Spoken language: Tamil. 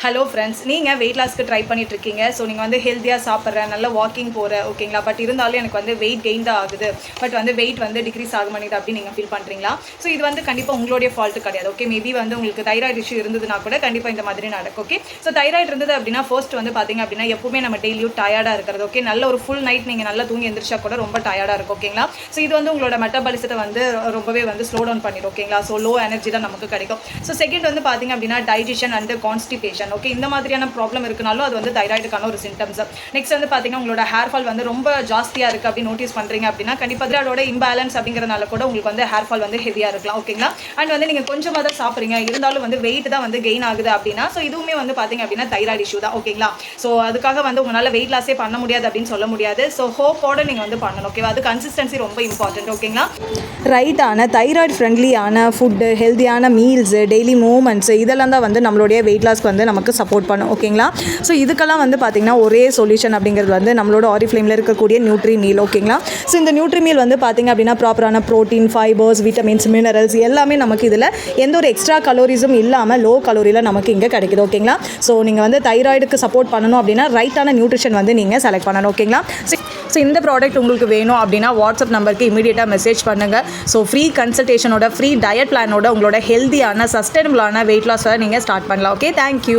ஹலோ ஃப்ரெண்ட்ஸ், நீங்கள் வெயிட் லாஸ்க்கு ட்ரை பண்ணிட்டு இருக்கீங்க. ஸோ நீங்கள் வந்து ஹெல்த்தியாக சாப்பிட்றேன், நல்லா வாக்கிங் போகிறேன், ஓகேங்களா? பட் இருந்தாலும் எனக்கு வந்து வெயிட் கெயின் தான் ஆகுது, பட் வந்து வெயிட் வந்து டிக்ரீஸ் ஆக மாட்டேங்குது அப்படின்னு நீங்கள் ஃபீல் பண்ணுறீங்களா? ஸோ இது வந்து கண்டிப்பாக உங்களுடைய ஃபால்ட்டு கிடையாது. ஓகே, மேபி வந்து உங்களுக்கு தைராய்டு இஷ்யூ இருந்ததுன்னா கூட கண்டிப்பாக இந்த மாதிரி நடக்கும். ஓகே, ஸோ தைராய்டு இருந்தது அப்படின்னா ஃபர்ஸ்ட் வந்து பார்த்தீங்க அப்படின்னா எப்பவுமே நம்ம டெய்லியும் டயர்டாக இருக்கிறது. ஓகே, நல்ல ஒரு ஃபுல் நைட் நீங்கள் நல்லா தூங்கி எந்திரிச்சா கூட ரொம்ப டயர்டாக இருக்கும். ஓகேங்களா? ஸோ இது வந்து உங்களோட மெட்டபாலிசத்தை வந்து ரொம்பவே வந்து ஸ்லோ டவுன் பண்ணிடும். ஓகேங்களா? ஸோ லோ எனர்ஜி தான் நமக்கு கிடைக்கும். ஸோ செகண்ட் வந்து பார்த்தீங்க அப்படின்னா டைஜஷன் அண்ட் கான்ஸ்டிபேஷன். ஓகே, இந்த மாதிரியான ப்ராப்ளம் இருக்குனாலும் அது வந்து தைராய்டுக்கான ஒரு சிம்டம்ஸ். நெக்ஸ்ட் வந்து பார்த்தீங்கன்னா உங்களோட ஹேர் ஃபால் வந்து ரொம்ப ஜாஸ்தியாக இருக்குது அப்படின்னு நோட்டீஸ் பண்ணுறீங்க அப்படின்னா கண்டிப்பாக அதோட இம்பேலன்ஸ் அப்படிங்கிறனால கூட உங்களுக்கு வந்து ஹேர் ஃபால் வந்து ஹெவியாக இருக்கலாம். ஓகேங்களா? அண்ட் வந்து நீங்கள் கொஞ்சமாக தான் சாப்பிட்றீங்க, இருந்தாலும் வந்து வெயிட் தான் வந்து கெயின் ஆகுது அப்படின்னா ஸோ இதுவுமே வந்து பார்த்தீங்க அப்படின்னா தைராய்டு இஷ்யூ தான். ஓகேங்களா? ஸோ அதுக்காக வந்து உங்களால் வெயிட் லாஸே பண்ண முடியாது அப்படின்னு சொல்ல முடியாது. ஸோ ஹோப்போட நீங்கள் வந்து பண்ணணும். ஓகேவா? அது கன்சிஸ்டன்சி ரொம்ப இம்பார்ட்டன்ட். ஓகேங்களா? ரைட்டான தைராய்டு ஃப்ரெண்ட்லியான ஃபுட்டு, ஹெல்த்தியான மீல்ஸு, டெய்லி மூமெண்ட்ஸு இதெல்லாம் தான் வந்து நம்மளுடைய வெயிட் லாஸ்க்கு வந்து நமக்கு சப்போர்ட் பண்ணும். ஓகேங்களா? ஸோ இதுக்கெல்லாம் வந்து பார்த்திங்கன்னா ஒரே சொல்யூஷன் அப்படிங்கிறது வந்து நம்மளோட ஆரிஃப்ளேமில் இருக்கக்கூடிய நியூட்ரி மீல். ஓகேங்களா? ஸோ இந்த நியூட்ரி மீல் வந்து பார்த்திங்க அப்படின்னா ப்ராப்பரான ப்ரோட்டீன், ஃபைபர்ஸ், விட்டமின்ஸ், மினரல்ஸ் எல்லாமே நமக்கு இதில் எந்த ஒரு எக்ஸ்ட்ரா கலோரிஸும் இல்லாமல் லோ கலோரியில் நமக்கு இங்கே கிடைக்குது. ஓகேங்களா? ஸோ நீங்கள் வந்து தைராய்டுக்கு சப்போர்ட் பண்ணணும் அப்படின்னா ரைட்டான நியூட்ரிஷன் வந்து நீங்கள் செலக்ட் பண்ணணும். ஓகேங்களா? ஸோ இந்த ப்ராடக்ட் உங்களுக்கு வேணும் அப்படின்னா வாட்ஸ்அப் நம்பருக்கு இமீடியட்டாக மெசேஜ் பண்ணுங்கள். ஸோ ஃப்ரீ கன்சல்டேஷனோட, ஃப்ரீ டயட் பிளானோட உங்களோட ஹெல்த்தியான சஸ்டைனபிளான வெயிட் லாஸை நீங்கள் ஸ்டார்ட் பண்ணலாம். Okay, thank you.